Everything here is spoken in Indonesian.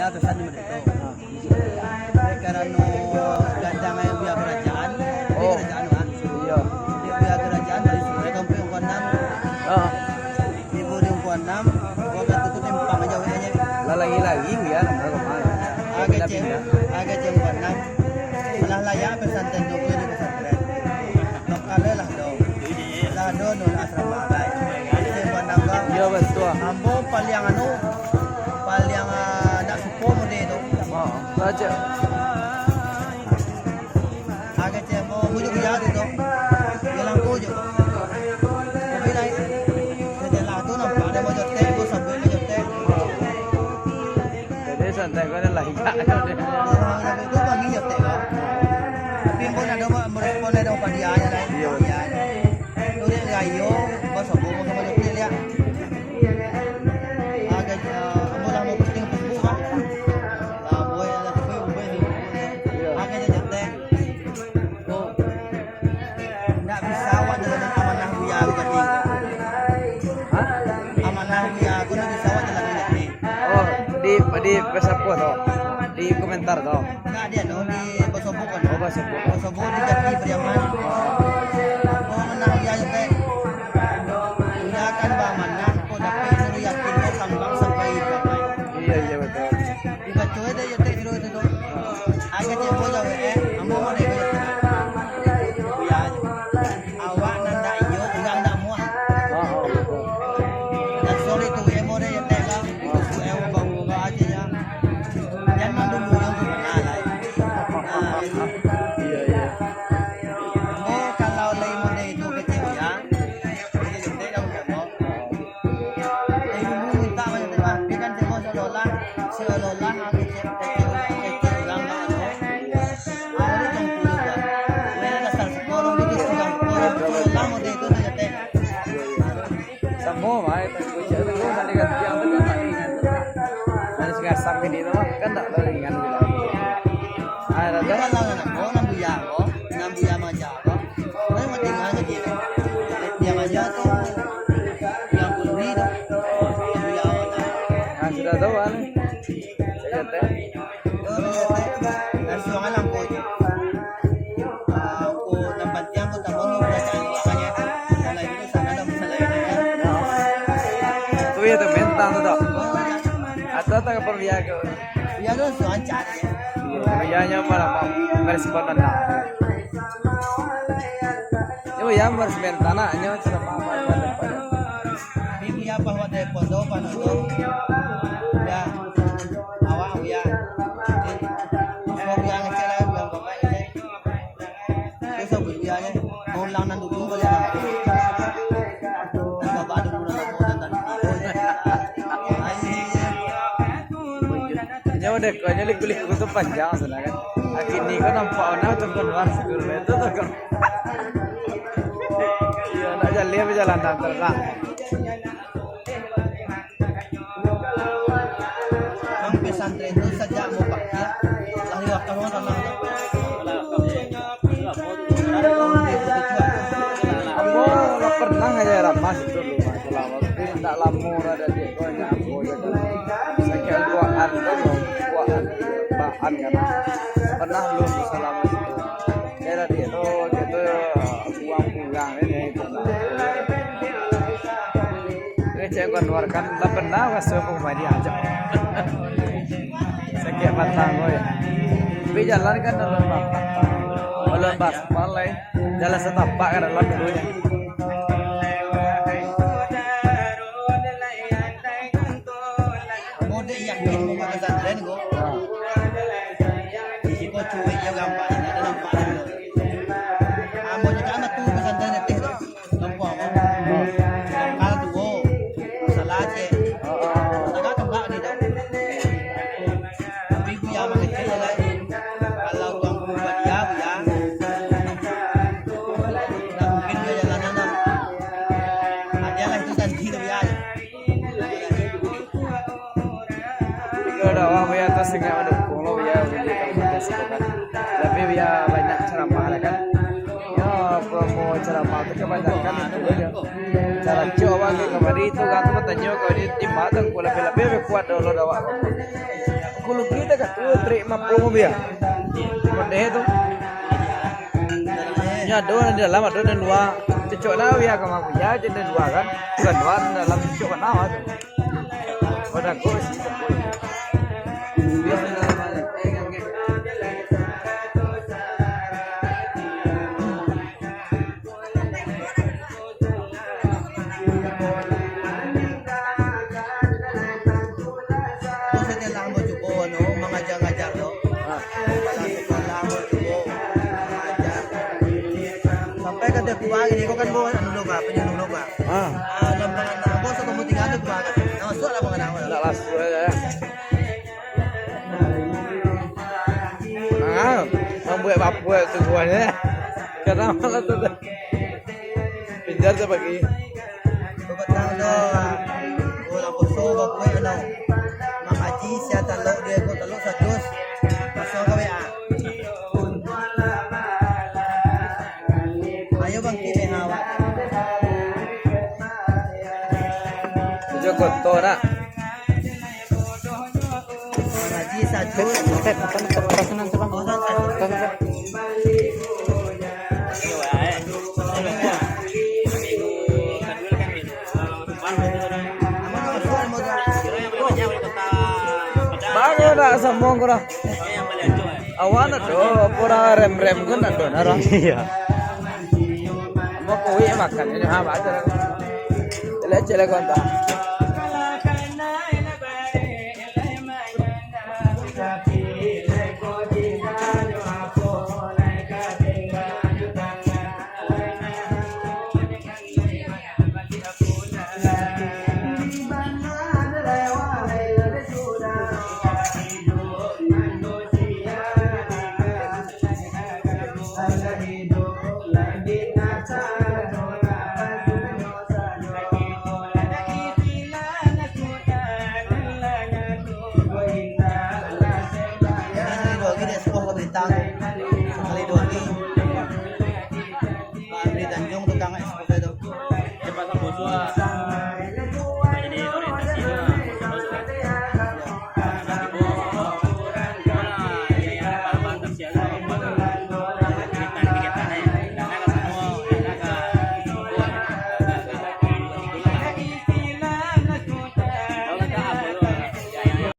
pesan mereka. Karena gandang yang biar kerajaan, di kerajaan kan. Iya. Di biar kerajaan dari sore sampai ungkuan 6. Oh, Ibu di ungkuan 6, waktu itu tempang aja wehnya. lagi ya nomor kemana? Agak jam ungkuan 6. Malah layak pesantren dulu di pesantren. Nok ada lah do. Lah do non asrama lai. Jam ungkuan 6 kan. Iya betul. Ambo paling nak supo mode itu. Oh, baca. Agak jam mau mujuk ya itu. Jalan mujuk. Tapi lain. Sejalan tu nampak ada mau jotek, mau sambil jotek. Jadi santai kan lah hijau. Tapi itu bagi jotek kan. Tapi pun ada merespon ada padianya lain. Iya. Itu dia gayo, bos sobo mau sama jotek dia. Agak ambo lah mau penting pembu kan. Lah boy ada tapi umbe ni. Agak jotek. Oh. Nak bisa awak jalan amanah buya berarti. Hah? Amanah buya aku nak bisa awak jalan berarti. Oh, di pesapu toh. Di komentar toh. Enggak dia no di Bosobo kan. Oh, pesapu. Bosobo di Jati Priaman. Oh menang dia teh. Sudah kan ba manang ko tapi suruh yakin ko sambang sampai gamai. Iya betul. Dibaca dia teh dulu itu tu. Agak je bola amo mo deh ya. Awak nanda iyo enggak muah. Oh, betul. Dan sorry tu emo deh teh kan. Itu emo bawa aja ya. Jangan dulu yang tu kenal lah. Iya. Oh kalau lay mo deh itu kecil ya. Jadi teh dah mo. Ibu minta banyak terima. Dia kan tengok seolah aku kecil lang lah tu. Awak ni tunggu juga. Mereka dasar sekolah ni sudah sekolah mo deh itu dah teh. Semua mah itu bocah itu tadi kan yang itu kan lagi kan. Dan sekarang sampai di rumah kan tak lagi kan bilang. Ada Dia kan lang nak ko nambuya maja ko. May matingan na dito. Dia maja tu yang pulri tu. Nambuya na. Nah, sudah tahu kan? Saya teh. Nasi orang lang ko. Ako nambantian ko tamang yung belasan makanya. Kalau itu sana ada masalah ini. Itu ya tuh mentang tuh. Atau tak perbiak. Ya tu soal cari. Biayanya mana mau merespon anda. Yo ya merespon tanahnya cuma apa depan. Bibi apa buat depondo panondo. Ya. Awak ya. Mau yang ngecek yang bapak ini. Terus apa biayanya? Mau ulang nan dulu boleh. Bapak dulu dan Ya udah kayaknya kulit itu panjang sana kan. Kini kan nampak orang tuh kan luar sekolah itu tuh kan. Iya, nak jalan terang. Kang pesantren itu sejak mau pakai lahir waktu orang tanah. Aku nggak pernah aja ramas itu rumah selama tapi tidak lama ada di konya aku jadi sekian buahan bahan kan pernah belum selama itu saya tadi itu gitu pulang ini saya keluarkan tak pernah masuk rumah dia aja sekian batang ya tapi jalan kan dalam lembas malai jalan setapak kan dalam dulunya Mode yakin mau pakai pesantren go. Jika cuy yang gampang ini ada nampak dulu. Ambo juga anak tu pesantren itu nampak apa? Kalau tu go salah je. Tak tembak ni dah. Tapi dia mengecek lah. Kalau tuan buat dia. Tak mungkin dia jalan-jalan. Ada lah itu kan dia dia. Ada orang yang atas dengan mendukung lo ya tapi ya banyak ceramah kan ya promo ceramah itu kebanyakan itu ya Dalam coba ke kamari itu kan tu tanya kau di timah dan pula bela kuat dulu dawa. Kalau kita kat tu terima promo dia. Konde tu. Ya dua di dalam ada dua. Cocok lah ya kamu ya jadi dua kan. Bukan dua dalam cocok kan awak. Pada kau sih. Mengajar-ngajar lo. Sekolah mo tubo, mengajar. Sampai kada kuwang ini ko kan mo ano lo ba, penyuluh lo ba. Alam mga nako sa kumutingan ko ba. Namasuk lah mga nako. Tak lasu ya. Membuat apa semuanya. Karena malah tu. Pinjar tu bagi. Bebatang do. Ulang puso ba ko ano. Makaji siya talo dia ko talo sa Diyos. Puso kami Ayo bang kini hawa. Tujuh kotor nak. Makaji sa Diyos. Pasanan tu bang. Pasanan. Bago nak sambung ko na. Awan na do, pura rem ko na do na ron. Iya. Mo ko makan ini ha ba ta. Cele ko ta. Sekali doang. Pak Amri Tanjung tukang ekspor